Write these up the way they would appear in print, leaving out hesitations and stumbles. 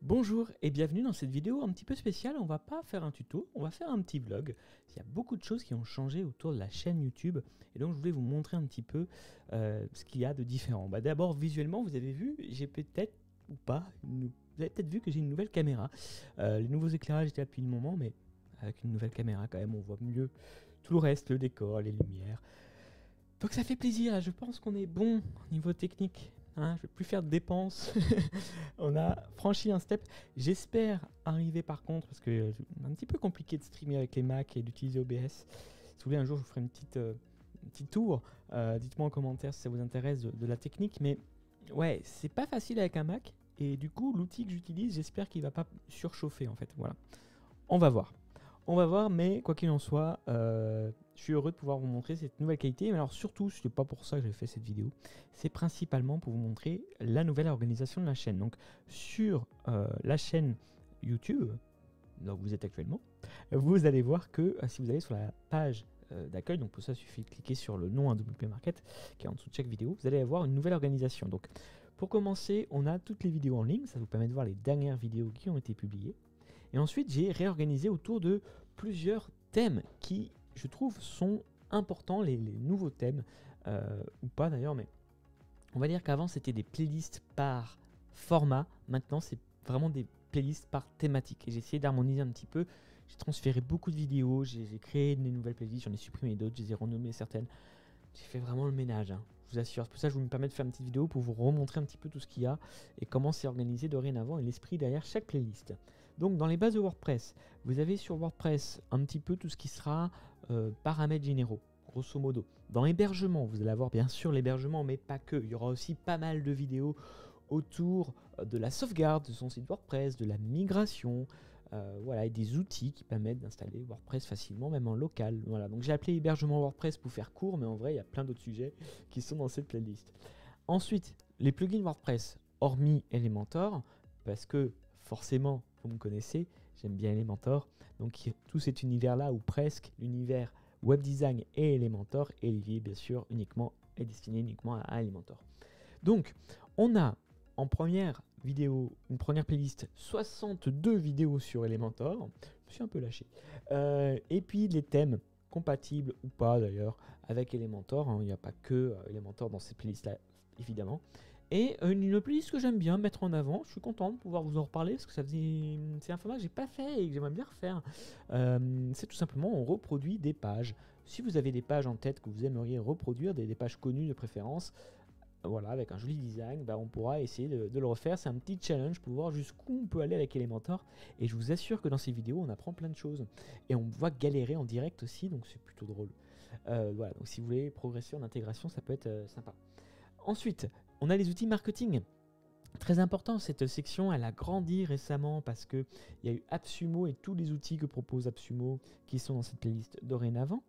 Bonjour et bienvenue dans cette vidéo un petit peu spéciale. On va pas faire un tuto, on va faire un petit vlog. Il y a beaucoup de choses qui ont changé autour de la chaîne YouTube et donc je voulais vous montrer un petit peu ce qu'il y a de différent. D'abord visuellement, vous avez vu, j'ai peut-être ou pas, vous avez peut-être vu que j'ai une nouvelle caméra. Les nouveaux éclairages étaient là depuis le moment, mais avec une nouvelle caméra quand même, on voit mieux tout le reste, le décor, les lumières. Donc ça fait plaisir, je pense qu'on est bon au niveau technique. Hein, je ne vais plus faire de dépenses. On a franchi un step. J'espère arriver par contre, parce que c'est un petit peu compliqué de streamer avec les Mac et d'utiliser OBS. Si vous voulez, un jour, je vous ferai une petite tour. Dites-moi en commentaire si ça vous intéresse de la technique. Mais ouais, c'est pas facile avec un Mac. Et du coup, l'outil que j'utilise, j'espère qu'il ne va pas surchauffer en fait. Voilà. On va voir. On va voir, mais quoi qu'il en soit, je suis heureux de pouvoir vous montrer cette nouvelle qualité. Mais alors surtout, ce n'est pas pour ça que j'ai fait cette vidéo. C'est principalement pour vous montrer la nouvelle organisation de la chaîne. Donc sur la chaîne YouTube, là où vous êtes actuellement, vous allez voir que si vous allez sur la page d'accueil, donc pour ça il suffit de cliquer sur le nom AWP Market qui est en dessous de chaque vidéo, vous allez avoir une nouvelle organisation. Donc pour commencer, on a toutes les vidéos en ligne, ça vous permet de voir les dernières vidéos qui ont été publiées. Et ensuite, j'ai réorganisé autour de plusieurs thèmes qui, je trouve, sont importants, les nouveaux thèmes, ou pas d'ailleurs, mais on va dire qu'avant, c'était des playlists par format. Maintenant, c'est vraiment des playlists par thématique. Et j'ai essayé d'harmoniser un petit peu. J'ai transféré beaucoup de vidéos, j'ai créé des nouvelles playlists, j'en ai supprimé d'autres, je les ai renommées certaines. J'ai fait vraiment le ménage, hein, je vous assure. C'est pour ça que je me permets de faire une petite vidéo pour vous remontrer un petit peu tout ce qu'il y a et comment c'est organisé dorénavant et l'esprit derrière chaque playlist. Donc dans les bases de WordPress, vous avez sur WordPress un petit peu tout ce qui sera paramètres généraux, grosso modo. Dans l'hébergement, vous allez avoir bien sûr l'hébergement, mais pas que. Il y aura aussi pas mal de vidéos autour de la sauvegarde de son site WordPress, de la migration, voilà, et des outils qui permettent d'installer WordPress facilement, même en local. Voilà, donc j'ai appelé hébergement WordPress pour faire court, mais en vrai, il y a plein d'autres sujets qui sont dans cette playlist. Ensuite, les plugins WordPress, hormis Elementor, parce que forcément, vous me connaissez, j'aime bien Elementor. Donc tout cet univers-là, ou presque l'univers web design et Elementor, et lié bien sûr est destiné uniquement à Elementor. Donc, on a en première vidéo, une première playlist, 62 vidéos sur Elementor. Je me suis un peu lâché. Et puis les thèmes compatibles ou pas d'ailleurs avec Elementor. Hein, il n'y a pas que Elementor dans cette playlist-là, évidemment. Et une playlist que j'aime bien mettre en avant. Je suis content de pouvoir vous en reparler parce que c'est un format que j'ai pas fait et que j'aimerais bien refaire. C'est tout simplement, on reproduit des pages. Si vous avez des pages en tête que vous aimeriez reproduire, des pages connues de préférence, voilà, avec un joli design, on pourra essayer de le refaire. C'est un petit challenge pour voir jusqu'où on peut aller avec Elementor. Et je vous assure que dans ces vidéos, on apprend plein de choses. Et on voit galérer en direct aussi, donc c'est plutôt drôle. Voilà, donc si vous voulez progresser en intégration, ça peut être sympa. Ensuite, on a les outils marketing. Très important, cette section, elle a grandi récemment parce qu'il y a eu AppSumo et tous les outils que propose AppSumo qui sont dans cette playlist dorénavant.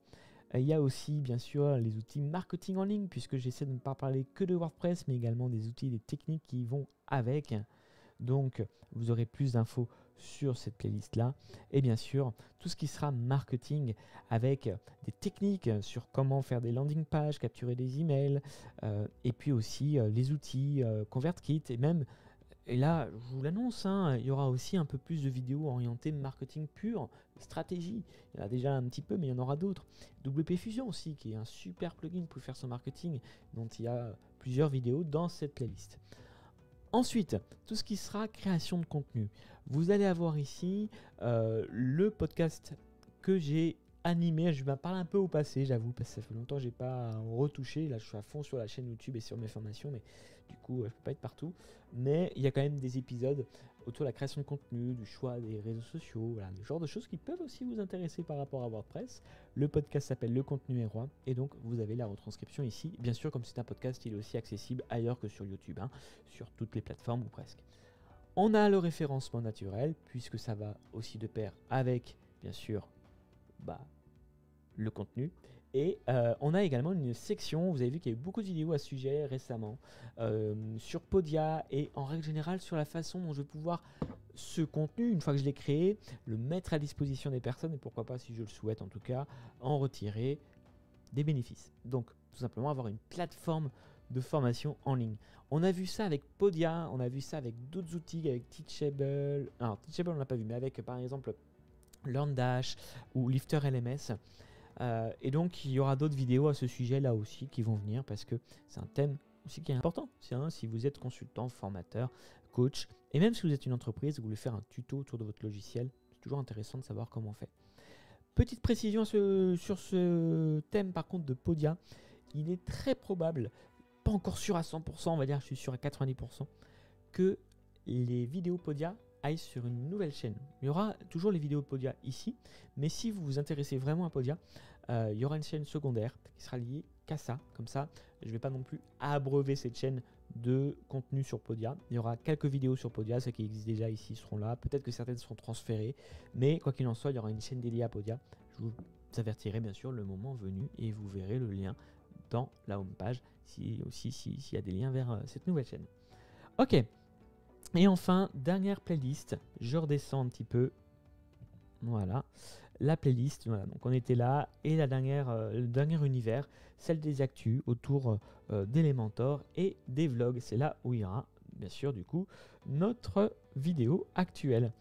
Il y a aussi bien sûr les outils marketing en ligne, puisque j'essaie de ne pas parler que de WordPress, mais également des outils, des techniques qui vont avec. Donc vous aurez plus d'infos sur cette playlist là. Et bien sûr tout ce qui sera marketing avec des techniques sur comment faire des landing pages, capturer des emails, et puis aussi les outils ConvertKit et même. Et là, je vous l'annonce, hein, il y aura aussi un peu plus de vidéos orientées marketing pur, stratégie. Il y en a déjà un petit peu, mais il y en aura d'autres. WP Fusion aussi, qui est un super plugin pour faire son marketing, dont il y a plusieurs vidéos dans cette playlist. Ensuite, tout ce qui sera création de contenu. Vous allez avoir ici le podcast que j'ai animé. Je vais parler un peu au passé, j'avoue, parce que ça fait longtemps que je n'ai pas retouché. Là, je suis à fond sur la chaîne YouTube et sur mes formations, mais du coup, je ne peux pas être partout. Mais il y a quand même des épisodes autour de la création de contenu, du choix des réseaux sociaux, voilà, le genre de choses qui peuvent aussi vous intéresser par rapport à WordPress. Le podcast s'appelle Le contenu est roi, et donc vous avez la retranscription ici. Bien sûr, comme c'est un podcast, il est aussi accessible ailleurs que sur YouTube, hein, sur toutes les plateformes ou presque. On a le référencement naturel, puisque ça va aussi de pair avec, bien sûr, le contenu. Et on a également une section, vous avez vu qu'il y a eu beaucoup de vidéos à ce sujet récemment, sur Podia et en règle générale sur la façon dont je vais pouvoir ce contenu, une fois que je l'ai créé, le mettre à disposition des personnes et pourquoi pas, si je le souhaite en tout cas, en retirer des bénéfices. Donc tout simplement avoir une plateforme de formation en ligne. On a vu ça avec Podia, on a vu ça avec d'autres outils, avec Teachable. Alors Teachable on l'a pas vu, mais avec par exemple LearnDash ou Lifter LMS. Et donc il y aura d'autres vidéos à ce sujet là aussi qui vont venir parce que c'est un thème aussi qui est important. Si vous êtes consultant, formateur, coach, et même si vous êtes une entreprise, vous voulez faire un tuto autour de votre logiciel, c'est toujours intéressant de savoir comment on fait. Petite précision sur ce thème par contre de Podia, il est très probable, pas encore sûr à 100%, on va dire je suis sûr à 90%, que les vidéos Podia aillent sur une nouvelle chaîne. Il y aura toujours les vidéos Podia ici, mais si vous vous intéressez vraiment à Podia, il y aura une chaîne secondaire qui sera liée qu'à ça. Comme ça, je ne vais pas non plus abreuver cette chaîne de contenu sur Podia. Il y aura quelques vidéos sur Podia, celles qui existent déjà ici seront là. Peut-être que certaines seront transférées, mais quoi qu'il en soit, il y aura une chaîne dédiée à Podia. Je vous avertirai bien sûr le moment venu et vous verrez le lien dans la homepage s'il y a des liens vers cette nouvelle chaîne. Ok. Et enfin, dernière playlist, je redescends un petit peu. Voilà, la playlist, voilà, donc on était là. Et le dernier univers, celle des actus autour d'Elementor et des vlogs. C'est là où il y aura, bien sûr, du coup, notre vidéo actuelle.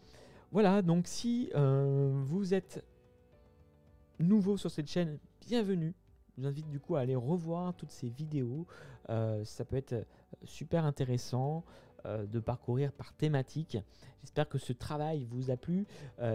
Voilà, donc si vous êtes nouveau sur cette chaîne, bienvenue. Je vous invite du coup à aller revoir toutes ces vidéos. Ça peut être super intéressant de parcourir par thématique. J'espère que ce travail vous a plu.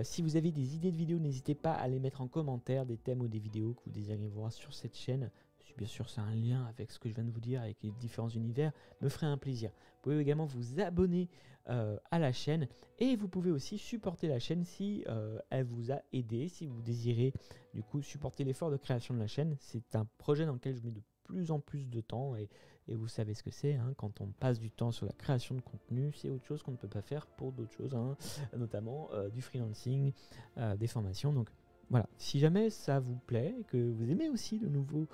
Si vous avez des idées de vidéos, n'hésitez pas à les mettre en commentaire, des thèmes ou des vidéos que vous désirez voir sur cette chaîne. Bien sûr, c'est un lien avec ce que je viens de vous dire, avec les différents univers, me ferait un plaisir. Vous pouvez également vous abonner à la chaîne et vous pouvez aussi supporter la chaîne si elle vous a aidé, si vous désirez du coup supporter l'effort de création de la chaîne. C'est un projet dans lequel je mets de plus en plus de temps et vous savez ce que c'est, hein, quand on passe du temps sur la création de contenu, c'est autre chose qu'on ne peut pas faire pour d'autres choses, hein, notamment du freelancing, des formations. Donc voilà, si jamais ça vous plaît et que vous aimez aussi le nouveau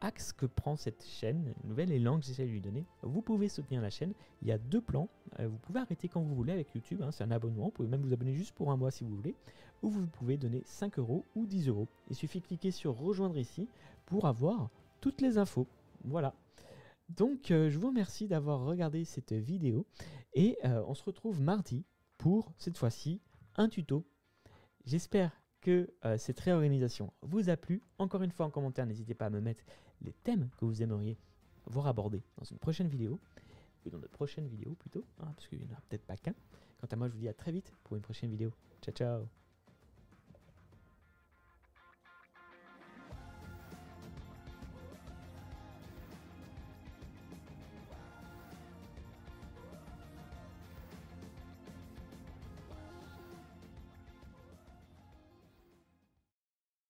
axe que prend cette chaîne, le nouvel élan que j'essaie de lui donner, vous pouvez soutenir la chaîne. Il y a deux plans, vous pouvez arrêter quand vous voulez avec YouTube, hein, c'est un abonnement, vous pouvez même vous abonner juste pour un mois si vous voulez, ou vous pouvez donner 5 € ou 10 €. Il suffit de cliquer sur rejoindre ici pour avoir toutes les infos. Voilà. Donc je vous remercie d'avoir regardé cette vidéo et on se retrouve mardi pour cette fois-ci un tuto. J'espère que cette réorganisation vous a plu. Encore une fois en commentaire, n'hésitez pas à me mettre les thèmes que vous aimeriez voir abordés dans une prochaine vidéo, ou dans de prochaines vidéos plutôt, hein, parce qu'il n'y en aura peut-être pas qu'un. Quant à moi, je vous dis à très vite pour une prochaine vidéo. Ciao, ciao!